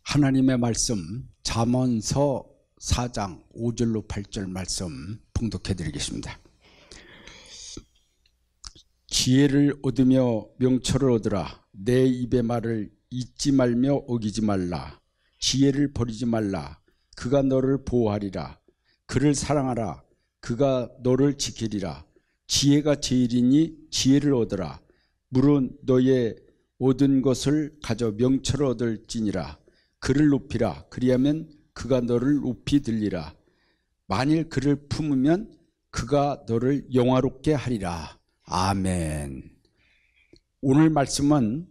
하나님의 말씀 잠언서 4장 5절로 8절 말씀 봉독해 드리겠습니다. 지혜를 얻으며 명철을 얻으라. 내 입의 말을 잊지 말며 어기지 말라. 지혜를 버리지 말라. 그가 너를 보호하리라. 그를 사랑하라. 그가 너를 지키리라. 지혜가 제일이니 지혜를 얻으라. 물은 너의 얻은 것을 가져 명철을 얻을지니라. 그를 높이라. 그리하면 그가 너를 높이 들리라. 만일 그를 품으면 그가 너를 영화롭게 하리라. 아멘. 오늘 말씀은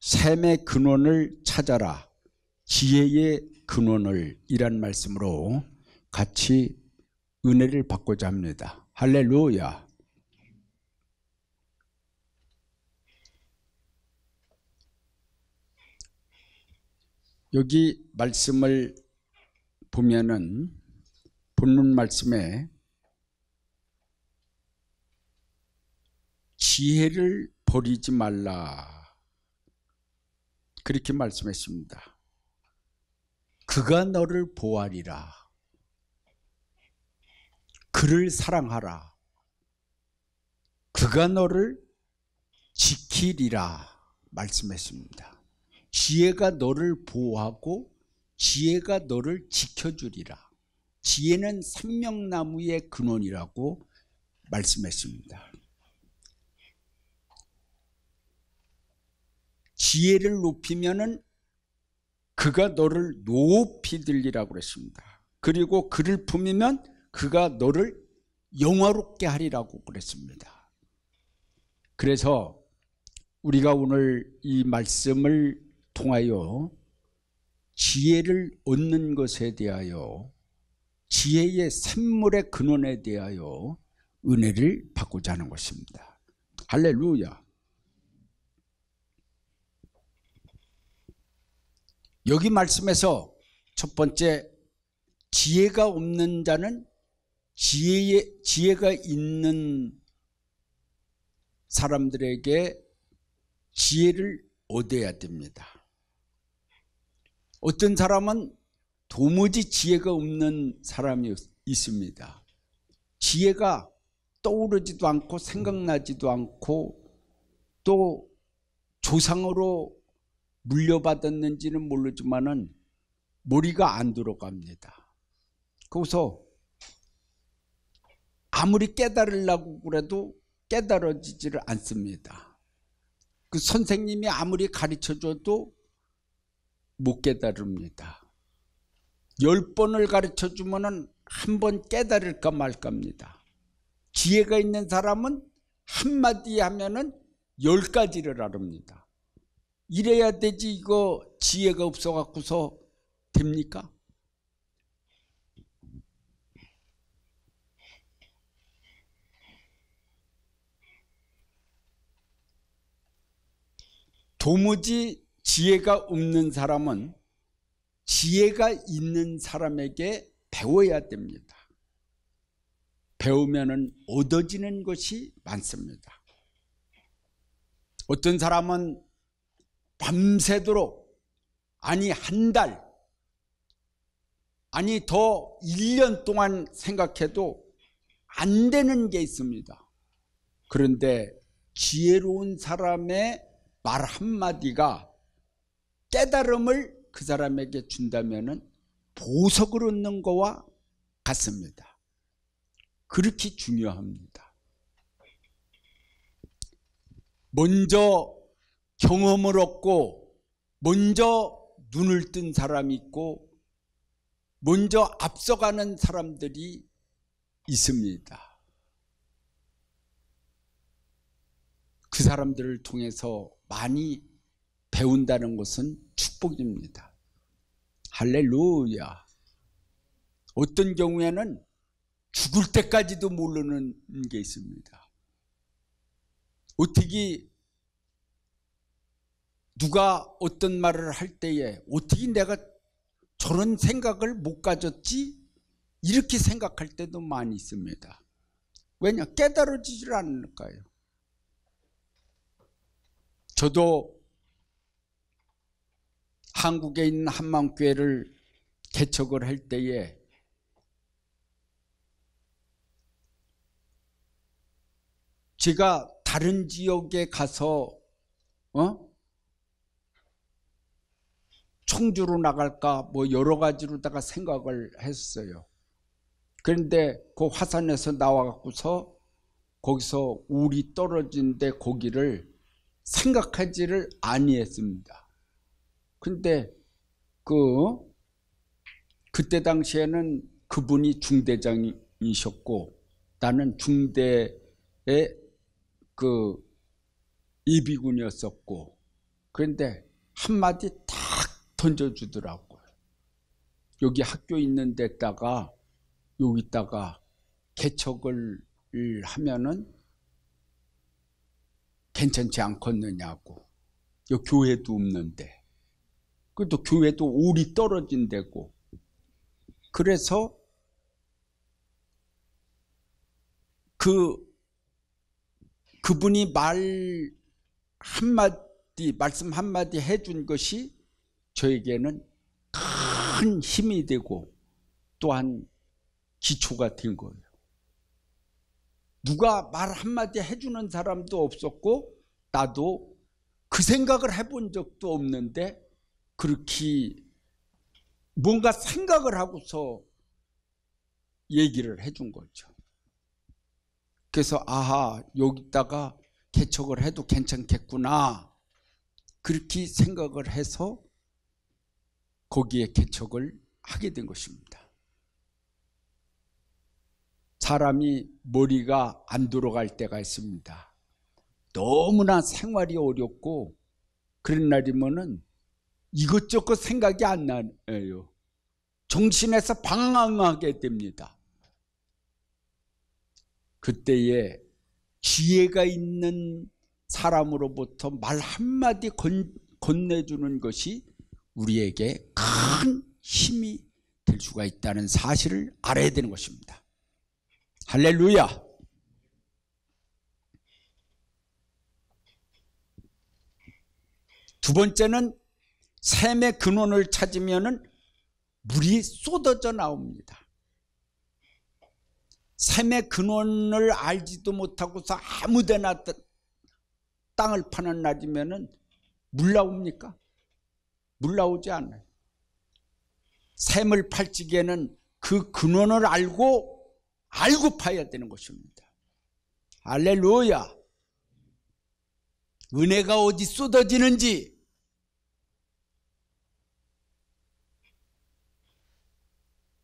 샘의 근원을 찾아라. 지혜의 근원을 이란 말씀으로 같이 은혜를 받고자 합니다. 할렐루야. 여기 말씀을 보면은 본문 말씀에 지혜를 버리지 말라 그렇게 말씀했습니다. 그가 너를 보호하리라. 그를 사랑하라. 그가 너를 지키리라 말씀했습니다. 지혜가 너를 보호하고 지혜가 너를 지켜주리라. 지혜는 생명나무의 근원이라고 말씀했습니다. 지혜를 높이면은 그가 너를 높이 들리라고 그랬습니다. 그리고 그를 품으면 그가 너를 영화롭게 하리라고 그랬습니다. 그래서 우리가 오늘 이 말씀을 통하여 지혜를 얻는 것에 대하여 지혜의 샘물의 근원에 대하여 은혜를 받고자 하는 것입니다. 할렐루야. 여기 말씀에서 첫 번째, 지혜가 없는 자는 지혜가 있는 사람들에게 지혜를 얻어야 됩니다. 어떤 사람은 도무지 지혜가 없는 사람이 있습니다. 지혜가 떠오르지도 않고 생각나지도 않고 또 조상으로 물려받았는지는 모르지만은 머리가 안 들어갑니다. 거기서 아무리 깨달으려고 그래도 깨달아지지를 않습니다. 그 선생님이 아무리 가르쳐줘도 못 깨달습니다. 10번을 가르쳐주면은 한 번 깨달을까 말까입니다. 지혜가 있는 사람은 한마디 하면은 10가지를 알습니다. 이래야 되지 이거 지혜가 없어갖고서 됩니까? 도무지 지혜가 없는 사람은 지혜가 있는 사람에게 배워야 됩니다. 배우면은 얻어지는 것이 많습니다. 어떤 사람은 밤새도록, 아니 한 달, 아니 더 1년 동안 생각해도 안 되는 게 있습니다. 그런데 지혜로운 사람의 말 한마디가 깨달음을 그 사람에게 준다면은 보석을 얻는 거와 같습니다. 그렇게 중요합니다. 먼저 경험을 얻고 먼저 눈을 뜬 사람이 있고 먼저 앞서가는 사람들이 있습니다. 그 사람들을 통해서 많이 배운다는 것은 축복입니다. 할렐루야. 어떤 경우에는 죽을 때까지도 모르는 게 있습니다. 어떻게 누가 어떤 말을 할 때에 어떻게 내가 저런 생각을 못 가졌지? 이렇게 생각할 때도 많이 있습니다. 왜냐? 깨달아지질 않을까요? 저도 한국에 있는 한마음교회를 개척을 할 때에 제가 다른 지역에 가서 청주로 나갈까 뭐 여러 가지로다가 생각을 했어요. 그런데 그 화산에서 나와갖고서 거기서 울이 떨어진데 거기를 생각하지를 아니했습니다. 근데 그때 당시에는 그분이 중대장이셨고 나는 중대의 예비군이었었고, 그런데 한마디 딱 던져주더라고요. 여기 학교 있는 데다가 여기다가 개척을 하면은 괜찮지 않겠느냐고. 여기 교회도 없는데, 그래도 교회도 울이 떨어진 데고. 그래서 그분이 말씀 한마디 해준 것이 저에게는 큰 힘이 되고 또한 기초가 된 거예요. 누가 말 한마디 해주는 사람도 없었고 나도 그 생각을 해본 적도 없는데 그렇게 뭔가 생각을 하고서 얘기를 해준 거죠. 그래서 아하, 여기다가 개척을 해도 괜찮겠구나, 그렇게 생각을 해서 거기에 개척을 하게 된 것입니다. 사람이 머리가 안 돌아갈 때가 있습니다. 너무나 생활이 어렵고 그런 날이면은 이것저것 생각이 안 나요. 정신에서 방황하게 됩니다. 그때에 지혜가 있는 사람으로부터 말 한마디 건네주는 것이 우리에게 큰 힘이 될 수가 있다는 사실을 알아야 되는 것입니다. 할렐루야. 두 번째는 샘의 근원을 찾으면은 물이 쏟아져 나옵니다. 샘의 근원을 알지도 못하고서 아무데나 땅을 파는 날이면은 물 나옵니까? 물 나오지 않아요. 샘을 팔 적에는 그 근원을 알고 파야 되는 것입니다. 할렐루야. 은혜가 어디 쏟아지는지,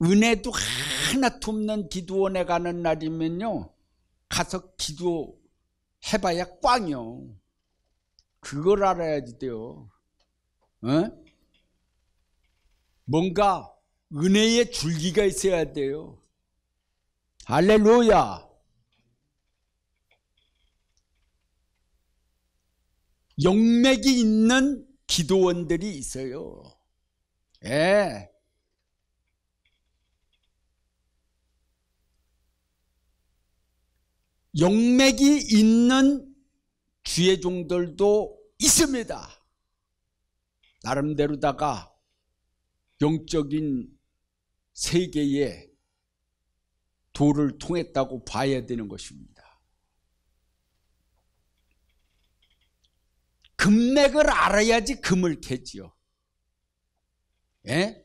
은혜도 하나도 없는 기도원에 가는 날이면요, 가서 기도해봐야 꽝이요. 그걸 알아야지 돼요. 뭔가 은혜의 줄기가 있어야 돼요. 할렐루야. 영맥이 있는 기도원들이 있어요. 예. 영맥이 있는 주의 종들도 있습니다. 나름대로다가 영적인 세계에 도를 통했다고 봐야 되는 것입니다. 금맥을 알아야지 금을 캐지요. 예?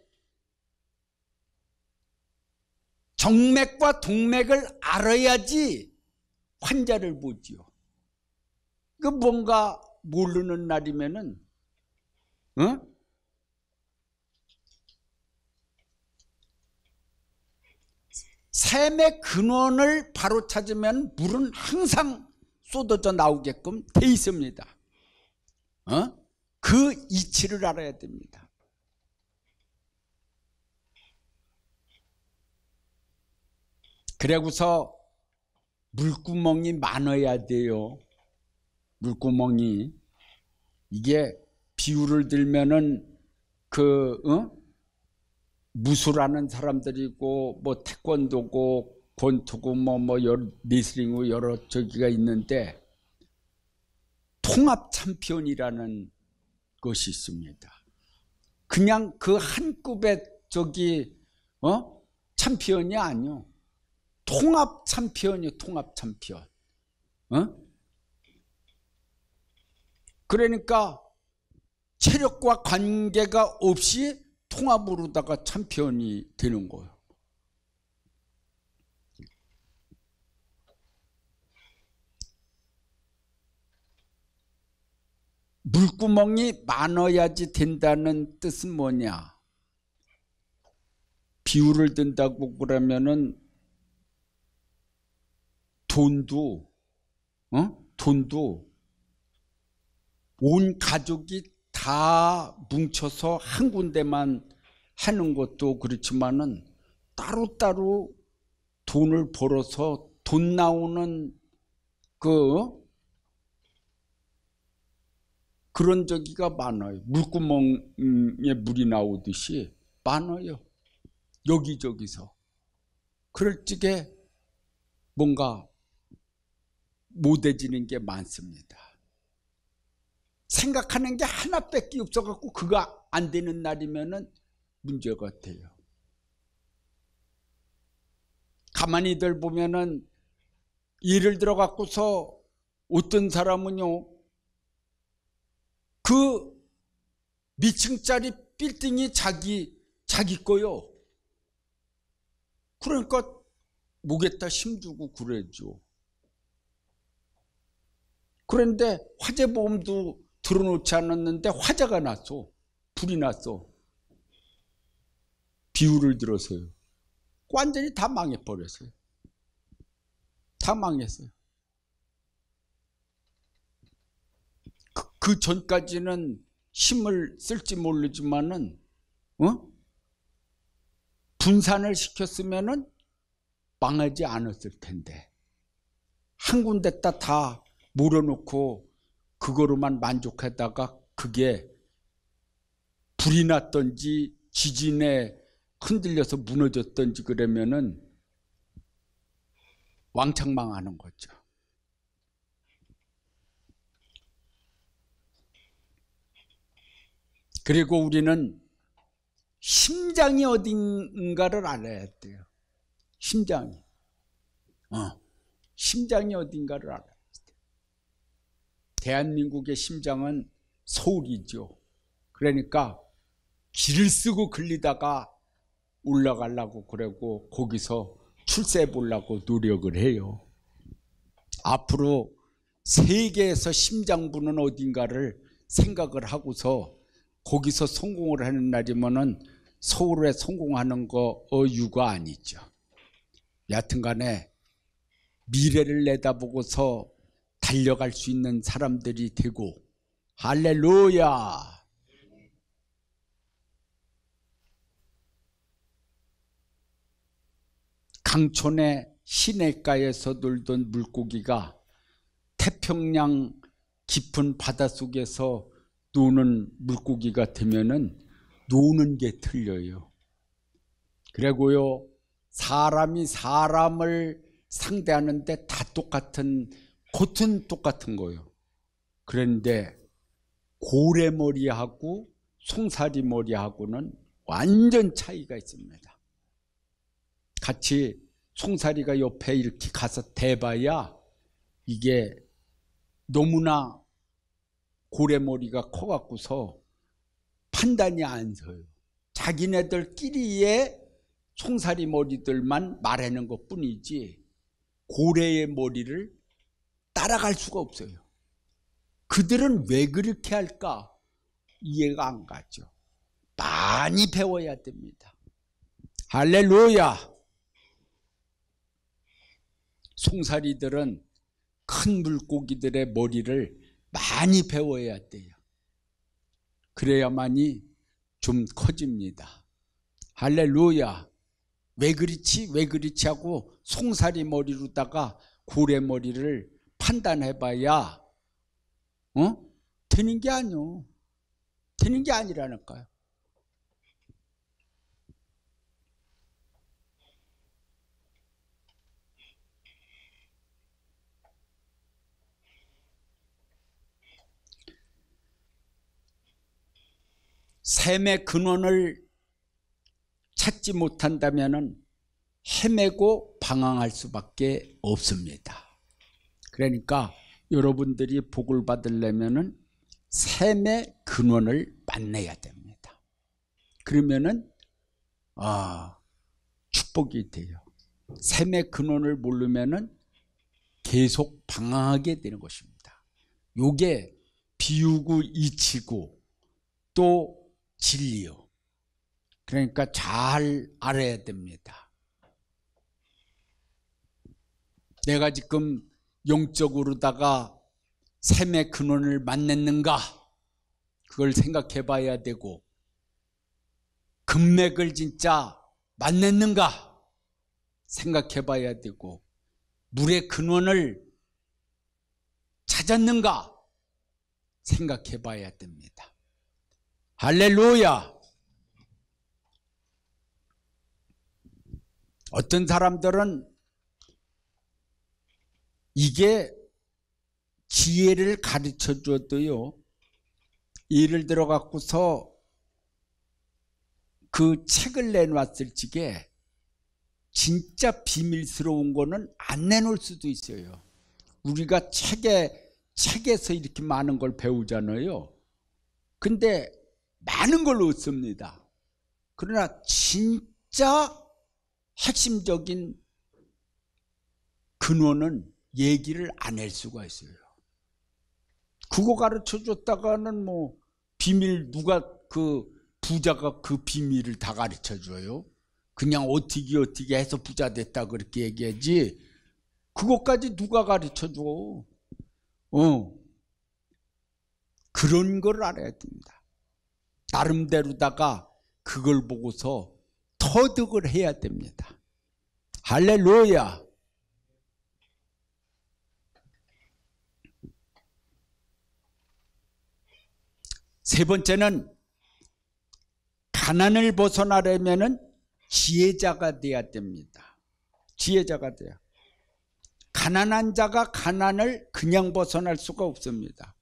정맥과 동맥을 알아야지 환자를 보지요. 그 뭔가 모르는 날이면은, 샘의 근원을 바로 찾으면 물은 항상 쏟아져 나오게끔 돼 있습니다. 그 이치를 알아야 됩니다. 그래고서 물구멍이 많아야 돼요. 물구멍이. 이게 비유를 들면은 무술하는 사람들이고 뭐 태권도고 권투고 뭐 레슬링고 여러 저기가 있는데 통합 챔피언이라는 것이 있습니다. 그냥 그 한 급의 챔피언이 아니요. 통합 챔피언이요. 통합 챔피언. 그러니까 체력과 관계가 없이 통합으로다가 챔피언이 되는 거예요. 물구멍이 많아야지 된다는 뜻은 뭐냐? 비유를 든다고 그러면은 돈도 온 가족이 다 뭉쳐서 한 군데만 하는 것도 그렇지만은 따로따로 돈을 벌어서 돈 나오는 그런 저기가 많아요. 물구멍에 물이 나오듯이 많아요. 여기저기서. 그럴 적에 뭔가 못해지는 게 많습니다. 생각하는 게 하나밖에 없어갖고 그거 안 되는 날이면은 문제가 돼요. 가만히들 보면은 예를 들어 갖고서 어떤 사람은요, 그 미층짜리 빌딩이 자기 거요. 그러니까 목에다 힘주고 그러죠. 그런데 화재보험도 들어놓지 않았는데 화재가 났어. 불이 났어. 비유를 들어서요. 완전히 다 망해버렸어요. 다 망했어요. 그 전까지는 힘을 쓸지 모르지만은 분산을 시켰으면은 망하지 않았을 텐데 한 군데다 다 몰아놓고 그거로만 만족하다가 그게 불이 났던지 지진에 흔들려서 무너졌던지 그러면은 왕창 망하는 거죠. 그리고 우리는 심장이 어딘가를 알아야 돼요. 심장이. 심장이 어딘가를 알아야 돼요. 대한민국의 심장은 서울이죠. 그러니까 길을 쓰고 걸리다가 올라가려고 그러고 거기서 출세해 보려고 노력을 해요. 앞으로 세계에서 심장부는 어딘가를 생각을 하고서 거기서 성공을 하는 날이면은 서울에 성공하는 거 어유가 아니죠. 여하튼간에 미래를 내다보고서 달려갈 수 있는 사람들이 되고 할렐루야. 강촌의 시냇가에서 놀던 물고기가 태평양 깊은 바닷속에서 노는 물고기가 되면은 노는 게 틀려요. 그리고요, 사람이 사람을 상대하는데 다 똑같은 거예요. 그런데 고래머리하고 송사리머리하고는 완전 차이가 있습니다. 같이 송사리가 옆에 이렇게 가서 대봐야 이게 너무나 고래머리가 커갖고서 판단이 안 서요. 자기네들끼리의 송사리 머리들만 말하는 것 뿐이지 고래의 머리를 따라갈 수가 없어요. 그들은 왜 그렇게 할까? 이해가 안 가죠. 많이 배워야 됩니다. 할렐루야. 송사리들은 큰 물고기들의 머리를 많이 배워야 돼요. 그래야만이 좀 커집니다. 할렐루야. 왜 그렇지? 왜 그렇지? 하고 송사리 머리로다가 고래 머리를 판단해봐야 되는 게 아니요. 되는 게 아니라니까요. 샘의 근원을 찾지 못한다면 헤매고 방황할 수밖에 없습니다. 그러니까 여러분들이 복을 받으려면 샘의 근원을 만나야 됩니다. 그러면은 축복이 돼요. 샘의 근원을 모르면은 계속 방황하게 되는 것입니다. 요게 비우고 이치고 또 진리요. 그러니까 잘 알아야 됩니다. 내가 지금 영적으로다가 샘의 근원을 만났는가? 그걸 생각해 봐야 되고, 금맥을 진짜 만났는가? 생각해 봐야 되고, 물의 근원을 찾았는가? 생각해 봐야 됩니다. 할렐루야! 어떤 사람들은 이게 지혜를 가르쳐 줘도요, 예를 들어 갖고서 그 책을 내놨을 적에 진짜 비밀스러운 거는 안 내놓을 수도 있어요. 우리가 책에서 이렇게 많은 걸 배우잖아요. 근데 많은 걸 얻습니다. 그러나 진짜 핵심적인 근원은 얘기를 안 할 수가 있어요. 그거 가르쳐 줬다가는 뭐 비밀, 누가 그 부자가 그 비밀을 다 가르쳐 줘요? 그냥 어떻게 해서 부자 됐다 그렇게 얘기하지, 그것까지 누가 가르쳐 줘? 그런 걸 알아야 됩니다. 나름대로다가 그걸 보고서 터득을 해야 됩니다. 할렐루야! 세 번째는 가난을 벗어나려면 지혜자가 돼야 됩니다. 지혜자가 돼요. 가난한 자가 가난을 그냥 벗어날 수가 없습니다.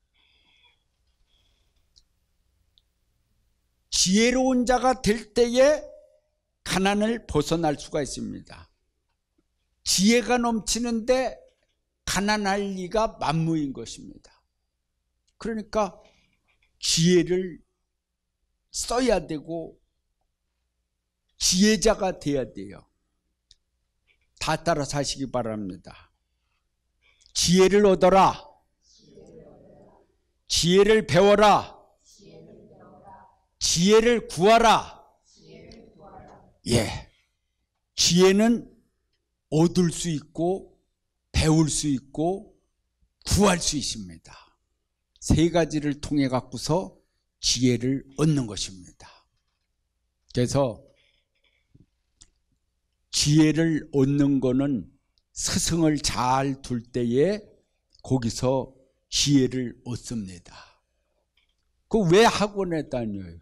지혜로운 자가 될 때에 가난을 벗어날 수가 있습니다. 지혜가 넘치는데 가난할 리가 만무인 것입니다. 그러니까 지혜를 써야 되고 지혜자가 돼야 돼요. 다 따라서 하시기 바랍니다. 지혜를 얻어라. 지혜를 배워라. 지혜를 구하라. 예, 지혜는 얻을 수 있고 배울 수 있고 구할 수 있습니다. 세 가지를 통해 갖고서 지혜를 얻는 것입니다. 그래서 지혜를 얻는 거는 스승을 잘 둘 때에 거기서 지혜를 얻습니다. 그 왜 학원에 다녀요?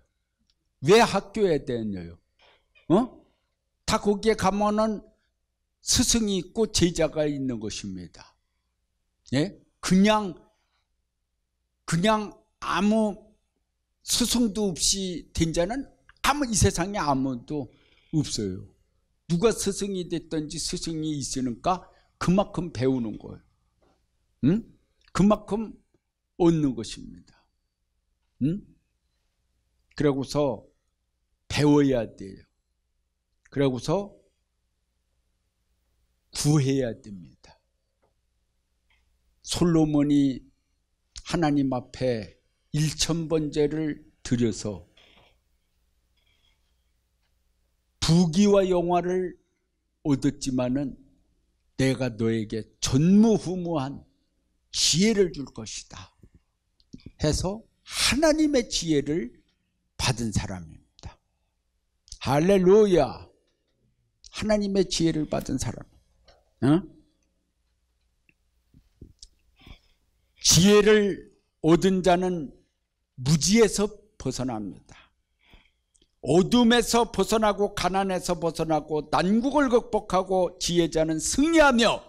왜 학교에 다녀요? 다 거기에 가면은 스승이 있고 제자가 있는 것입니다. 예? 그냥 아무 스승도 없이 된 자는 이 세상에 아무도 없어요. 누가 스승이 됐든지 스승이 있으니까 그만큼 배우는 거예요. 그만큼 얻는 것입니다. 그러고서 배워야 돼요. 그러고서 구해야 됩니다. 솔로몬이 하나님 앞에 1000번제를 드려서 부귀와 영화를 얻었지만은 내가 너에게 전무후무한 지혜를 줄 것이다 해서 하나님의 지혜를 받은 사람입니다. 할렐루야! 하나님의 지혜를 받은 사람. 지혜를 얻은 자는 무지에서 벗어납니다. 어둠에서 벗어나고 가난에서 벗어나고 난국을 극복하고 지혜자는 승리하며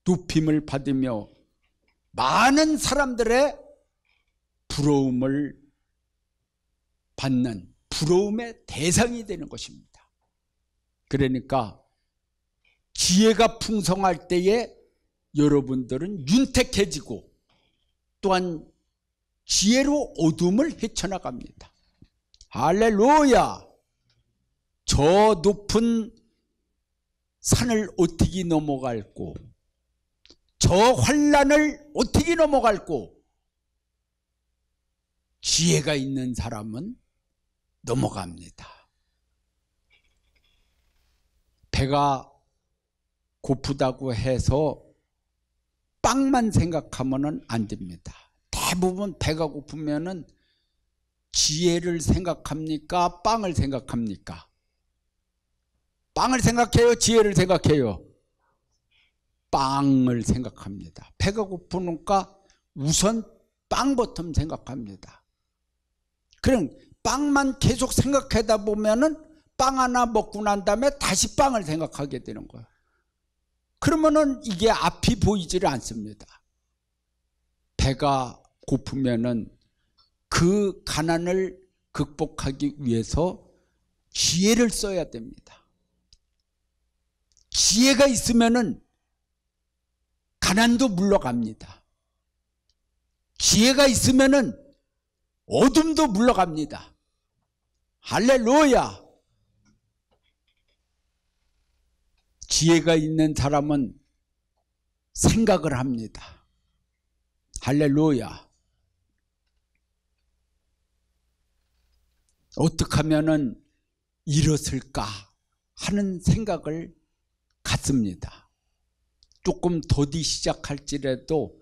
높임을 받으며 많은 사람들의 부러움을 받는 부러움의 대상이 되는 것입니다. 그러니까 지혜가 풍성할 때에 여러분들은 윤택해지고 또한 지혜로 어둠을 헤쳐나갑니다. 할렐루야! 저 높은 산을 어떻게 넘어갈고 저 환난을 어떻게 넘어갈고 지혜가 있는 사람은 넘어갑니다. 배가 고프다고 해서 빵만 생각하면 안 됩니다. 대부분 배가 고프면은 지혜를 생각합니까? 빵을 생각합니까? 빵을 생각해요? 지혜를 생각해요? 빵을 생각합니다. 배가 고프니까 우선 빵부터 생각합니다. 그럼 빵만 계속 생각하다 보면은 빵 하나 먹고 난 다음에 다시 빵을 생각하게 되는 거예요. 그러면은 이게 앞이 보이지를 않습니다. 배가 고프면은 그 가난을 극복하기 위해서 지혜를 써야 됩니다. 지혜가 있으면은 가난도 물러갑니다. 지혜가 있으면은 어둠도 물러갑니다. 할렐루야! 지혜가 있는 사람은 생각을 합니다. 할렐루야! 어떻게 하면은 이뤘을까 하는 생각을 갖습니다. 조금 더디 시작할지라도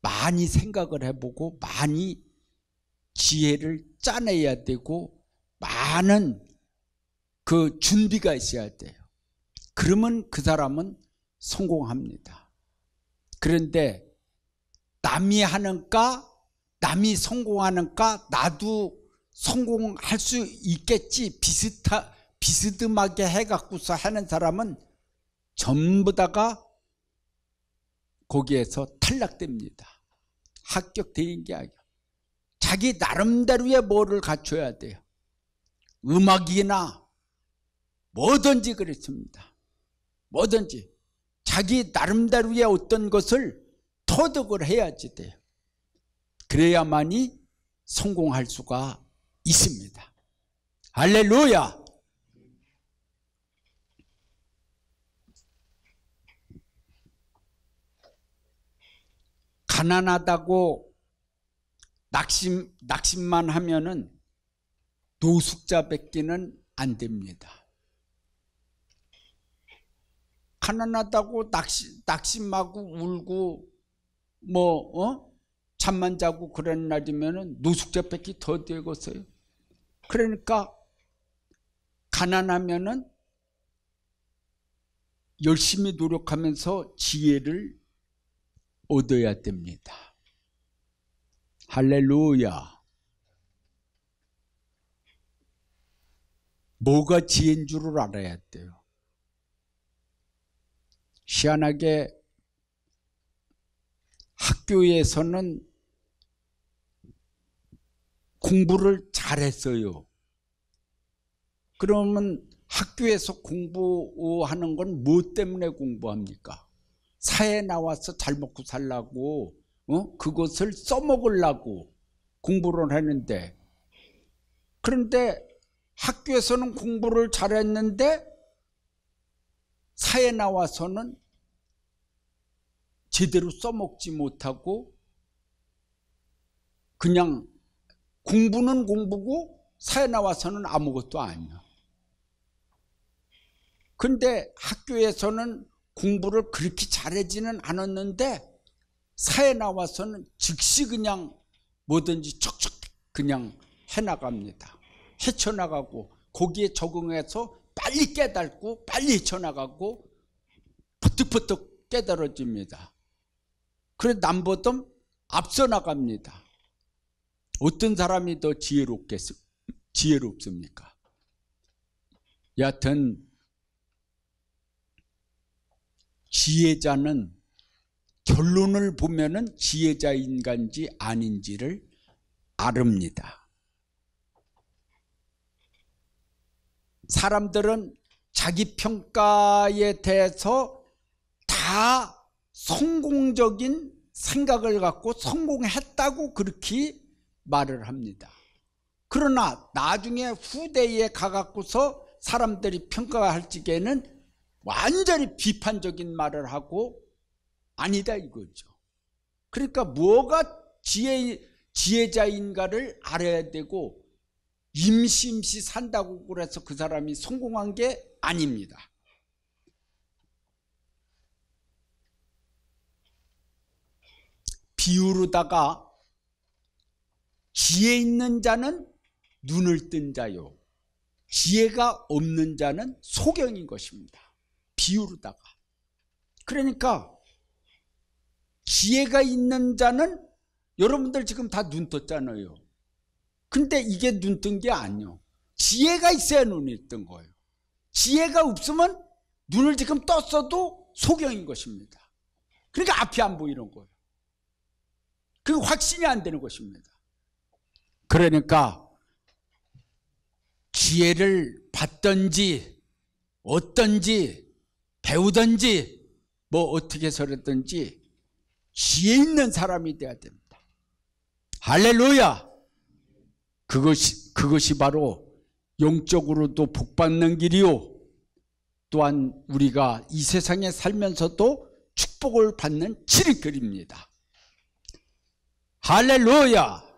많이 생각을 해보고 많이 지혜를 짜내야 되고 많은 그 준비가 있어야 돼요. 그러면 그 사람은 성공합니다. 그런데 남이 하는가 남이 성공하는가 나도 성공할 수 있겠지 비스듬하게 해갖고서 하는 사람은 전부 다가 거기에서 탈락됩니다. 합격되는 게 아니라 자기 나름대로의 뭐를 갖춰야 돼요. 음악이나 뭐든지 그렇습니다. 뭐든지 자기 나름대로의 어떤 것을 터득을 해야지 돼요. 그래야만이 성공할 수가 있습니다. 할렐루야! 가난하다고 낙심만 하면은 노숙자 뱉기는 안 됩니다. 가난하다고 낙심하고 울고 잠만 자고 그런 날이면은 노숙자 뱉기 더 되겠어요. 그러니까 가난하면은 열심히 노력하면서 지혜를 얻어야 됩니다. 할렐루야! 뭐가 지혜인 줄을 알아야 돼요. 희한하게 학교에서는 공부를 잘했어요. 그러면 학교에서 공부하는 건 뭐 때문에 공부합니까? 사회에 나와서 잘 먹고 살라고 그것을 써먹으려고 공부를 하는데, 그런데 학교에서는 공부를 잘했는데 사회에 나와서는 제대로 써먹지 못하고 그냥 공부는 공부고 사회에 나와서는 아무것도 아니야. 근데 학교에서는 공부를 그렇게 잘하지는 않았는데 사회에 나와서는 즉시 그냥 뭐든지 척척 그냥 해나갑니다. 헤쳐나가고 거기에 적응해서 빨리 깨닫고 빨리 헤쳐나가고 퍼뜩퍼뜩 깨달아집니다. 그래서 남보다 앞서 나갑니다. 어떤 사람이 더 지혜롭습니까? 여하튼 지혜자는 결론을 보면은 지혜자인간지 아닌지를 아릅니다. 사람들은 자기 평가에 대해서 다 성공적인 생각을 갖고 성공했다고 그렇게 말을 합니다. 그러나 나중에 후대에 가갖고서 사람들이 평가할 적에는 완전히 비판적인 말을 하고 아니다 이거죠. 그러니까 뭐가 지혜자인가를 알아야 되고, 임시 산다고 그래서 그 사람이 성공한 게 아닙니다. 비유로다가 지혜 있는 자는 눈을 뜬 자요, 지혜가 없는 자는 소경인 것입니다. 비유로다가. 그러니까 지혜가 있는 자는, 여러분들 지금 다 눈 떴잖아요. 근데 이게 눈 뜬 게 아니에요. 지혜가 있어야 눈이 뜬 거예요. 지혜가 없으면 눈을 지금 떴어도 소경인 것입니다. 그러니까 앞이 안 보이는 거예요. 그 확신이 안 되는 것입니다. 그러니까 지혜를 받든지 얻든지 배우든지 뭐 어떻게 해서든지 지혜 있는 사람이 돼야 됩니다. 할렐루야. 그것이 바로 영적으로도 복받는 길이요, 또한 우리가 이 세상에 살면서도 축복을 받는 지름길입니다. 할렐루야.